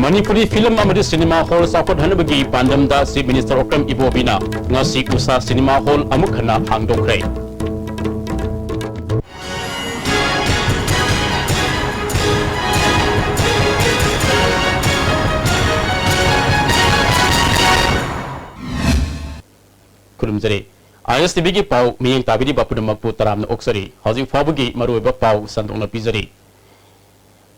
Manipuri film amadi cinema hall sapot hanabagi pandamda si Minister Okram Ibobina ngasi usa cinema hall amukhana hangdongkrai. Kurumjari ISTV gi pau miyeng tabidi bapudampu taramna oksari housing fabagi maruiba pau sandongna pizari.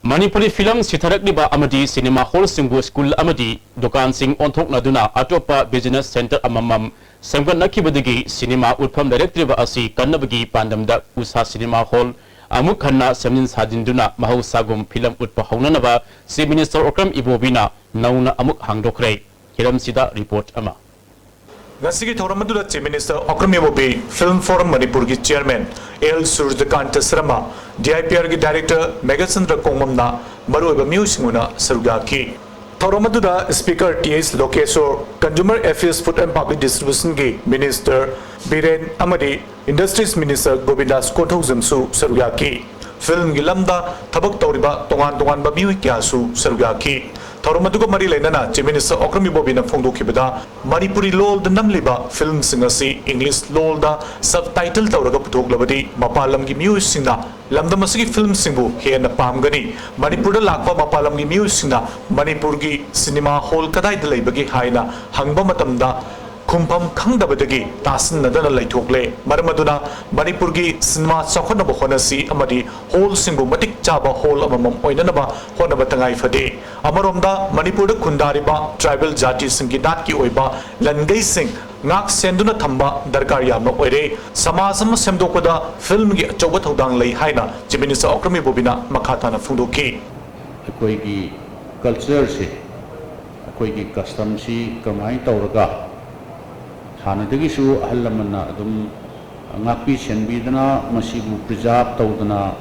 Manipuri film sitharak liba amadi cinema hall singbu school amadi dukan sing onthok naduna atopa business center amamam samgan nakibadagi cinema utpham directive asi kannabagi pandamda usa cinema hall amuk khanna semin sadinduna mahusagum film utpa haunanaba si Minister Okram Ibobina nauna amuk hangdokrai hiram sida report ama. Ngasigi thoramadura Chief Minister Okram Ibobi Film Forum Manipur ki Chairman L Surjakanta Sharma DIPR ki Director Megasandra Kongmamna maruiba musinguna saruga ki thoramadura Speaker TS Lokeshwar Consumer Affairs Food and Public Distribution ki Minister Biren Amadi Industries Minister Govindas Kothokjamsu saruga ki film gi lamda thabak tawriba tongan ba miui kyasu saruga ki thoramadura mari leinana Chief Minister Okram Ibobi na phongdokibada Manipuri lol da namliba film singasi English lol da subtitle tawraga putoklabadi mapalam gi miui singna lamda masigi film singbu hena pamgani Manipur da lakpa mapalam gi miui singna Manipur gi cinema hall kadai da leibagi haina hangba matamda Kumpam Kangdabadagi, Tasin Nadana Laitokle, Maramaduna, Manipurgi, Sinma Sakonaba Honasi, Amadi, whole single Matic Chaba, whole among Oinanaba, Honabatangai Fade, Amaromda, Manipur Kundariba, Tribal Jati Singidaki Oiba, Langay Sing, Nak Senduna Tamba, Dargaria no Oire, Samasam Semdokoda, Film Chowatodang Lay Haina, Jiminisa Okrami Bobina, Makatana Fundoki. Akoigi culture si, akoigi custom si, Kamai Tauraga. हानदगिसु अहलमना अदुम ngapi senbidana masibu preserve tawdana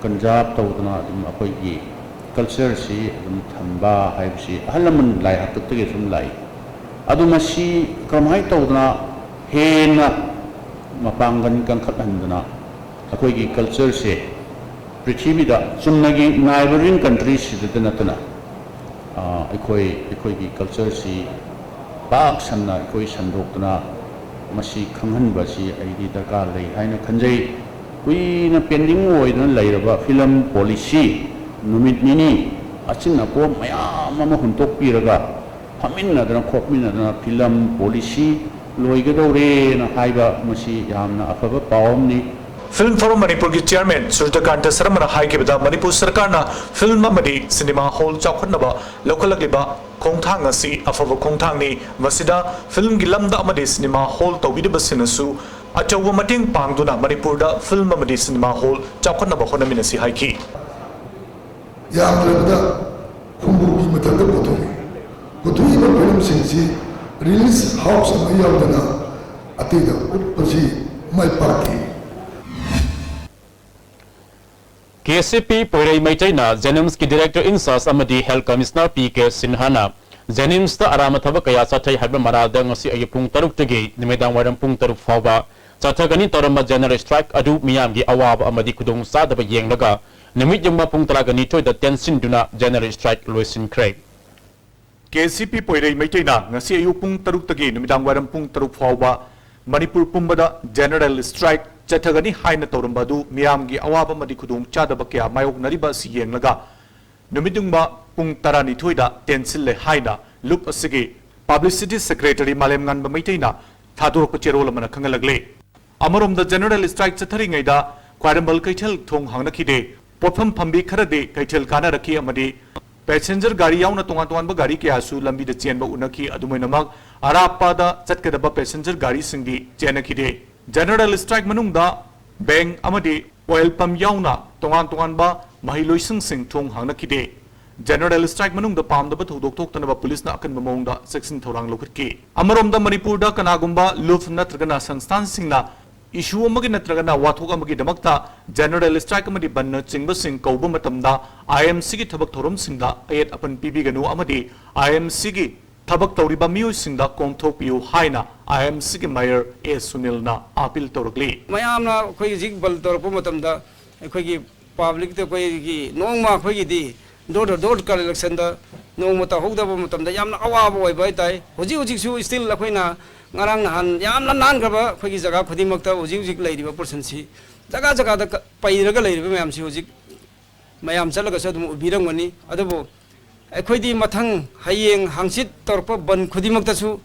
conserve tawdana adum akoigi culture si adum thamba haibsi ahalaman lai hattege sum lai adum asi kamai tawdana hena mapangan kan khathandana akoigi culture si prithivida sumnagi neighboring countries sidana tana akoigi culture si Pak Sanna koi sandokna masi khanghan basi aidi darkar lei haina khanjai kui na pending oidna leiraba film policy numit nini achina ko mayam ama huntok piraga haminna dana khopminna dana film policy loigadore na haiba masi yamna afaba pawamni Film Forum Manipur ki Chairman Surjakanta Sharma hai ke bada Manipur Sarkar na film amadi cinema hall chawkhanaba lokalagiba khongthang asi afaba khongthang ni masida film gilamda amadi cinema hall tawbidaba sinasu achawa mating pangduna Manipur da film amadi cinema hall chawkhanaba honamina si haiki yamrabada khumbu bi matanda potoi film sinsi release house amayamdana atida utpasi mai party KCP Poirai Maitaina Jenims ki Director in Charge amadi Health Commissioner PK Sinhana Jenims ta arama thaba kaya chathai haiba marada ngasi ayupung taruk tege nimedang waram pung taruk fawba chathagani torama general strike adu miyam gi awab amadi kudung sadaba yenglaga nimit yumba pung talagani toida tensin duna general strike loisin krai KCP Poirai Maitaina ngasi ayupung taruk tege nimedang waram pung taruk fawba Manipur pumbada general strike Chathagani haina taurumbadu miyamgi awaba madi kudung chadaba kya mayok nariba si yenglaga numidungba pung tarani thoida tensil haina look asigi publicity secretary malem nganba maitaina thadorok cherol mana khangalagle amarom the general strike chathari ngaida kwarambal kaithal thong hangnakhide potham phambi kharade kaithal kana rakhi amadi passenger gari yauna tongan ba gari kya su lambi de chenba unakhi adumainamak arapada chatkadaba passenger gari singdi chenakhide General Strike manungda bank amadi oil pump yauna tongan ba mahiloising sing thong hangnakide General Strike manungda pamdaba thodok thoktanaba police na akan mamongda section thorang lokhatki amaromda Manipur da kanagumba luf natragana sangstan singna issue amagi natragana wathok amagi damakta General Strike amadi banna chingba sing kauba matamda IMC gi thabak thorom singda ayat apan pibiganu amadi IMC gi Tabak Tauriba Musing da Kontok Piu Haina, IMC Mayor A. Sunilna, Apil Torgli. Mayamna, Quizig Baltorpomatamda, a quiggy public the Quiggy, no more quiggy, door to door collection da nongmata hogdaba matamda yamna awaba oi bai tai hoji su still lakhoina ngarang han yamna nan graba khogi jaga khodimakta hoji leiriba person si jaga da pairaga leiriba mayam si hoji mayam chalaga sa dum ubirangani adabo akhodi mathang hayeng hangsit torpa ban khodimakta su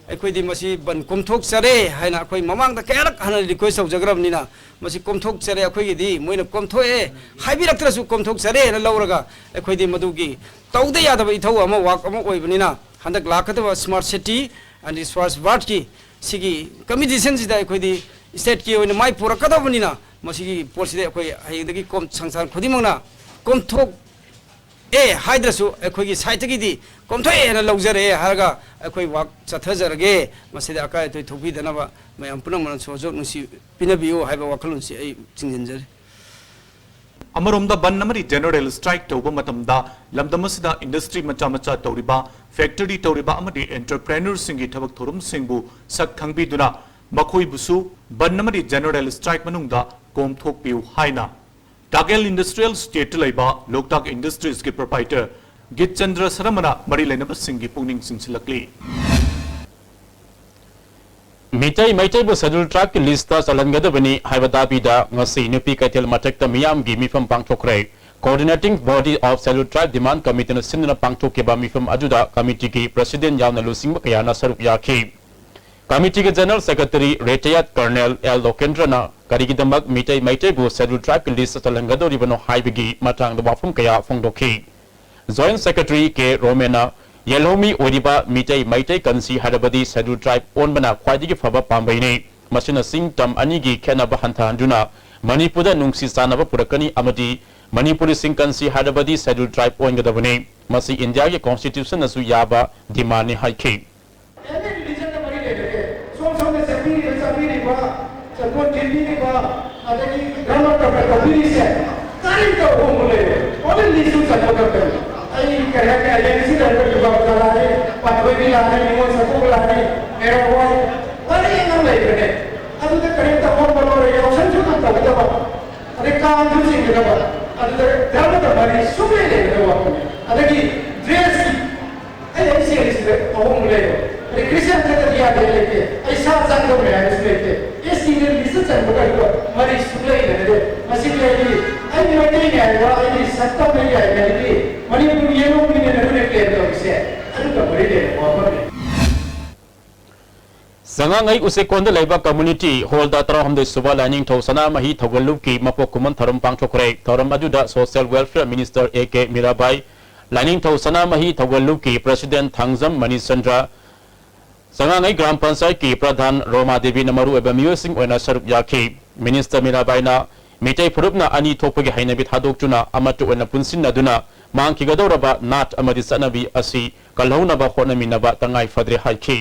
akhodi masi ban komthok chare haina akhoi mamang da kerak hana request saujagrabni na masi komthok chare akhoi di moina komthoe haibiraktra su komthok chare na lauraga akhoi di madugi taude yadaba ithau ama wak ama oibani na handak lakataba smart city and smart ward ki sigi commission sida akhoi di state ki oina mai purakadabani na masi polisi akhoi hayengdagi kom sangsan khodimangna komthok हाइद्रसु अखोगी साइटगी दी कोमथोय ना लौजरे हारगा अखोई वाक चथजरगे मसिदा अकाय तोय थोपी दनबा मयम पुनम मन सोजो नुसी पिनबियो हाइबा वाखलुनसी आई चिंजनजरे अमरोमदा बन नमरी general strike तौबा मतमदा लमदमसदा industry मचा तौरिबा factory तौरिबा अमदी एंटरप्रेन्योर सिंगी थबक थोरम सिंगबु सक खंगबिदुना मखोई बुसु बन नमरी जनरल स्ट्राइक मनुंगदा कोमथोकपिउ हाइना टागेल इंडस्ट्रियल स्टेट लाइबा लोकटाक इंडस्ट्रीज के प्रोपाइटर गित चंद्र सरमना मरी लेनब सिंगी पुंगनिंग सिंसिलकली मिटाई बो शेड्यूल ट्राइब की list चलनगदबनी हाइबदाबीदा ngasi nupi kaithel mathakta miyam gi mifam pangthokre coordinating body of schedule tribe demand committee न सिंदना pangthokeba mifam ajuda committee की president यावना लुसिंगba kayana saruk yakhi committee के general secretary retired colonel L लोकेंद्रना करिगिदमक मिटाई बो शेड्यूल ट्राइब की लिस्ट चलनगदोरिबनो हाइबगी matang वाफम कया फोंगदोखि जॉइंट सेक्रेटरी के रोमेना येलोमी ओरिबा मिटाई कंसी हरबदी शेड्यूल ट्राइब ओनबना ख्वाइदिगी फबा पांबैने मसिना सिंग तम अनिगी खेनबा हंथांजुना मणिपुर नुंगसी सानबा पुरकनी अमदी मणिपुरी सिंग कंसी हरबदी शेड्यूल ट्राइब ओनगदबने मसी इंडिया के कॉन्स्टिट्यूशन नसु याबा डिमांड हाइखि संगांगई उसे कोंद लेबा कम्युनिटी हॉल दा तरह हमदे सुबा लाइनिंग थौ सना मही थगलुक की मपोक कुमन थरम पांगथोखरे थरम अजुदा social welfare minister A K. Mirabai लाइनिंग थौ सना मही थगलुक की प्रेसिडेंट थांगजम मनीचंद्र संगांगई ग्राम पंचायत की प्रधान रोमा देवी नमरु एबा म्यूसिंग ओना सरुक याखी मिनिस्टर मीराबाईना मिटाई फुरुपना अनि थोपगे हाइनबि थादोकचुना अमतु ओना पुनसिनदुना मांगखिगदौरबा नाट अमदि सनबि असि कलहौनबा होनमिनबा तंगाई फद्रे हाइखि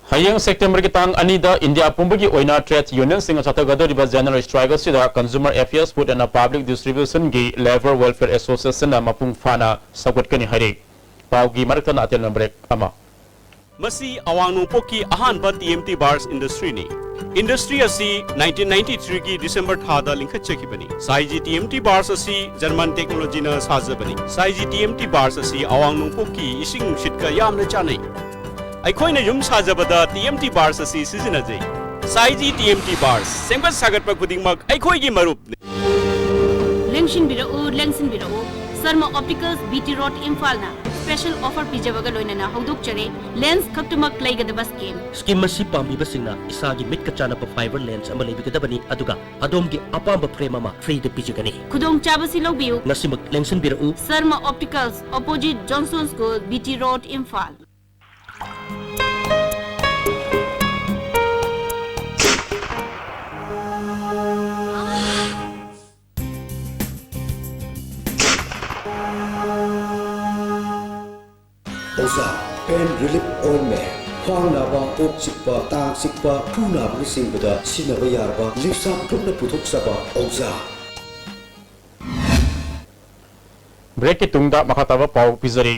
Hayang September ki tang anida India pumbagi oina trade union singa chatagado general strike sida consumer affairs food and public distribution gi labor welfare association na mapung fana sagot kani hari pau gi marakta atel number ama masi awang poki ahan ba TMT bars industry ni industry asi 1993 ki December thada linkha chekibani saiji TMT bars asi German technology na sajabani saiji TMT bars asi awang poki ising shitka yamna chanai अखोइना युम साजबदा TMT bars asi सिजिनजै साइजी TMT bars सेंगबा सागतपा खुदिंगमक अखोइगी मरुप लेंगसिन Biro Sharma opticals BT road इम्फालना स्पेशल ऑफर पिजबगा लोइना हौदुक चरे लेंस खक्तमक लेगदबा स्कीम मसी पाम्बिबा सिंगना इसागी मिटका चानप फाइबर लेंस अमा लेबिगदबनी अदुगा अदोमगी अपाम्बा फ्रेम अमा फ्री दे पिजगनी खुदोंग चाबसी लौबियु नसिमक लेंसन बिरो Sharma opticals opposite Johnson school BT road Imphal Oza Pain Relief Ointment ꯈ꯭ꯋꯥꯡ ꯅꯥꯕ ꯀꯣꯛ ꯆꯤꯛꯄ ꯇꯥꯡ ꯆꯤꯛꯄ ꯈꯨ ꯅꯥꯕꯅꯆꯤꯡꯕꯗ ꯁꯤꯖꯤꯟꯅꯕ ꯌꯥꯔꯕ ꯂꯤꯞꯁꯥꯞ ꯊꯣꯛꯅ ꯄꯨꯊꯣꯛꯆꯕ ꯑꯣꯖꯥ ब्रेक की तुंगदा मखाताबा पाव पिजरी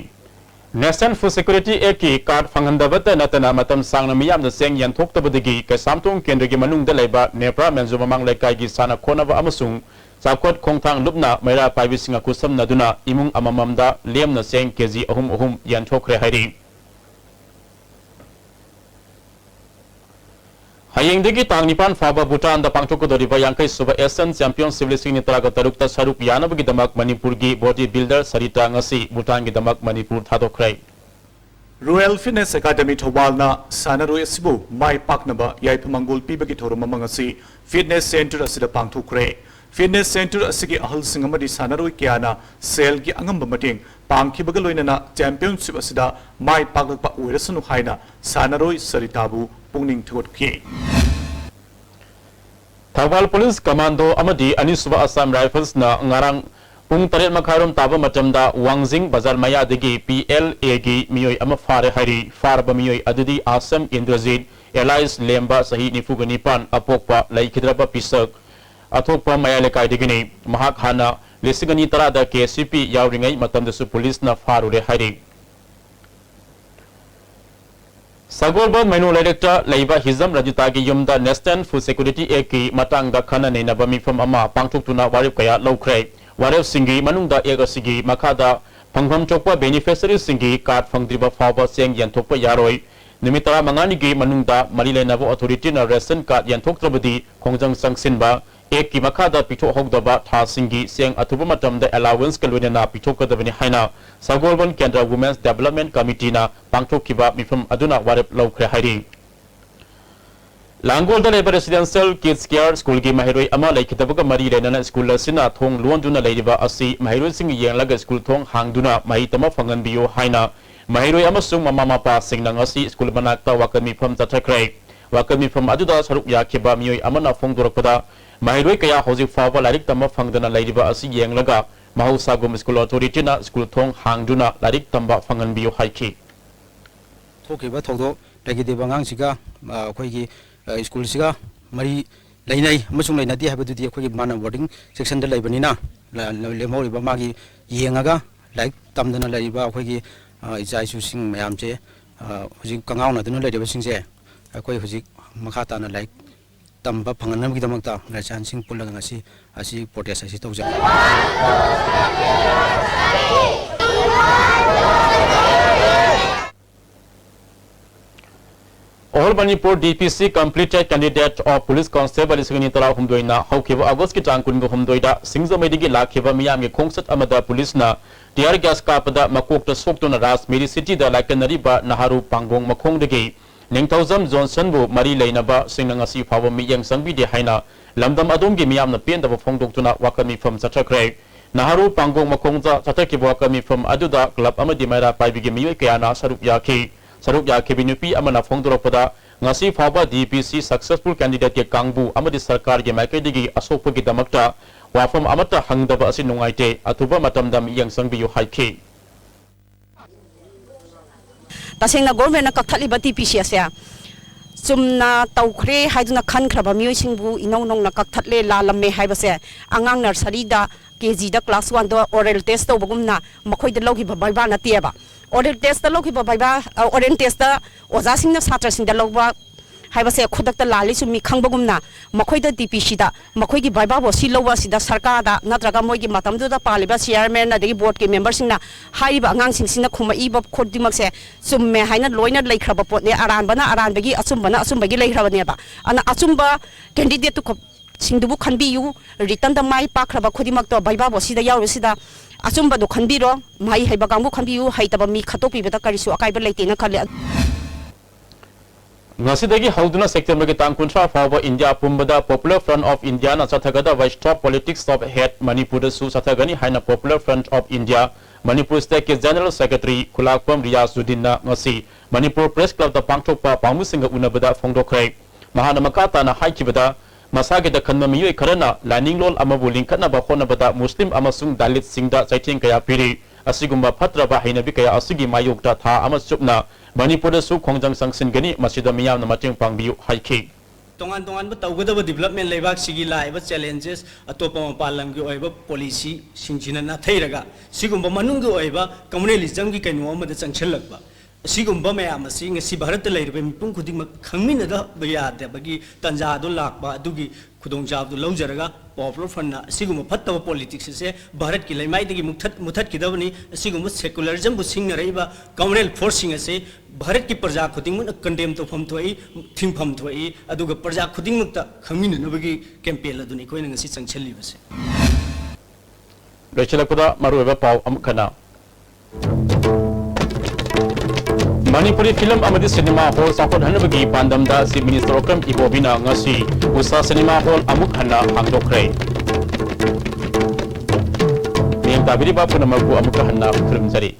नेशनल फूड सिक्योरिटी एक्ट की कार्ड फंगंदबत नतना मतम सांगना मियामना सेंग यंथोक्तबदगी कैसामतोंग केंद्र की मनुंगदा लेबा नेप्रा मेंजो ममांग लेकाई की साना खोनबा अमसुंग चाकोट खोंगथांग लुपना मैरा पाइबिसिंगा कुसमनदुना इमुंग अमममदा लेमना सेंग केजी अहुम अहुम यंथोक्रे हाइरी हयेंगदगी तांग निपान फाबा भूटान दा पांगथोकदोरिबा यांकै सुबा एशियन चैंपियनशिप लिसिंग नितरागा तरुकता सरुक यानबगी दमक मणिपुर की बॉडी बिल्डर सरिता ngasi भूटान की दमक Manipur थादोखरै Royal Fitness Academy Thobalna Sanaroi Sibu Mai Paknaba Yaipamangul Pibaki Toromamangasi Fitness Center Asida Pangthukre Fitness Center Asigi Ahal Singamadi Sanaroi Kiana Sel Ki Angamba Mating Pangkibagaloinana Championship Asida Mai Pakpa Uirasanu Haina Sanaroi Saritabu Pungning Thotki Thawal Police Commando Amadi Anisuba Assam Rifles na ngarang Pung taret makharom taba matamda Wangjing Bazar Maya degi PLA gi miyoi ama fare hari farba miyoi adudi Assam Indrajit Elias Lemba sahi nifugani pan apokpa laikhidraba pisak athokpa maya lekai degini mahak hana lisingani tarada KCP yawringai matamdasu police na farure hari Sagolba Menu Director Laiba Hizam Rajitagi Yumda National Food Security Act ki matangda khana ne nabami from ama pangthukuna warip kaya lokhrei warep singi manungda ega sigi makada pangham chokpa beneficiary singi card fangdriba fawa seng yanthokpa yaroi nimitara mangani gi manungda marilena authority na ration card yanthoktrabadi khongjang sangsinba ek ki makada pitho hogdaba tha singi seng athuba matamda allowance kalwena pithokodabani haina Sagolban Kendra Women's Development Committee na pangthokkiba mifam aduna warep lokre hairi Langol da Labor Residential Kids Care School ki mahiroi ama laikhitabaga mari renana school sina thong luanduna leiriba asi mahiroi sing yenglaga school thong hangduna mahitama fangan biyo haina mahiroi amasung mama mapa singna ngasi school manakta wakami pham tathakrai wakami pham aduda saruk yakhiba miyoi amana phongdorakpada mahiroi kaya hoji fawa larik tama phangdana leiriba asi yenglaga mahusagum school authority na school thong hangduna larik tamba fangan biyo haiki thokiba thogdo lagi bangang siga khoi school siga mari lainai amasung lainadi habadudi akhoi mana boarding section da laibanina lemori ba magi yengaga like tamdana laiba akhoi ijaisu sing mayamche hujik kangauna duna laiba singje akhoi hujik makata na like tamba phanganam gi damakta rachan sing pulaga ngasi asi protest asi tawja All Manipur DPC completed candidate of police constable isgani tara humdoina haukiba August ki tangkun go humdoida singza medigi lakhiba miyam ge khongsat amada police na tear gas kapada makokta soktuna ras meri city da lakanari ba naharu pangong makhongdegi Ningthauzam Johnson bu mari leinaba sinangasi phawa miyang sangbi de haina lamdam adom ge miyam na pendaba phongdoktuna wakami from chathakrai naharu pangong makhongja chathaki wakami from aduda club amadi maira paibigi miyoi kayana sarup yakhi Saruk Yakibi Nupi Amana Fongdoropada Ngasi Faba DPC successful candidate ke Kangbu Amadi Sarkar ke Maikadigi Asopa ki Damakta Wafam Amata Hangdaba Asinungaite Atuba Matamdam Yang Sangbiyo Haiki Tasengna government na kakthaliba DPC asya sumna tawkhre haiduna khan khraba miyoi singbu inonong na kakthatle lalamme haibase angang nursery da KG da class 1 da oral test tawbagumna makhoi da logi baiba na tiaba oral test da logi baiba oral test da oja singna satra singda logba haibase khudakta lali sumi khangbagumna makhoi da DPC da makhoi gi baiba bo si lowa sida sarkar da natraga moi gi matamdu da paliba chairman na degi board ki member singna haiba angang singna khuma iba khodimak se summe haina loina leikhaba potne aranbana aranbagi achumbana achumbagi leihrabane ba ana achumba candidate to singdubu khanbiyu return da mai pakraba khodimak to baiba bo sida yaw sida achumba do khanbiro mai haiba gangbu khanbiyu haitaba mi khatopi beta karisu akaiba leite na khale Ngasidagi hauduna September ki tangkuntra fawa India pumbada Popular Front of India na sathagada vai stop politics stop head Manipur su sathagani haina Popular Front of India Manipur State ke General Secretary Khulakpam Riyazuddin na ngasi Manipur Press Club da pangthokpa pangmusinga unabada phongdokhrai mahana makata na haikibada masage da khanma miyoi kharana lining lol amabu linkana ba khonabada Muslim amasung Dalit singda chaithing kaya piri asigumba phatraba hainabi kaya asigi mayokta tha ama chupna Manipur su khongjang sangsin gani masida miyam na mateng pangbiu haiki tongan tawgadaba development leibak sigi laiba challenges atopa mapalam gi oiba policy singchina na thairaga sigumba manung gi oiba communalism gi kaino amada changchelakba sigumba mayam asi ngasi bharat leiribe mipung khuding khangmina da bayade bagi tanja do lakba adugi khudong jab do laujaraga popular fund na sigumba phattaba politics se bharat ki laimai dagi muthat kidabani sigumba secularism bu singna reiba communal forcing ase Bharat की प्रजा खुदिंग condemn तो फम थोई thing फम थोई अदुगा प्रजा खुदिंग मक्ता खमिन नबगी campaign अदुनी कोई नंगसी संचली बसे लोचलकुदा मरुबा पाव अमखना Manipuri film अमदी cinema hall साफोन हनबगी पांदमदा सी minister ओकम इबोबिना ngasi उसा cinema hall अमुक हन्ना हांगदोखरे नेम ताबिरी बापुना मगु अमुक हन्ना खुलुमजरी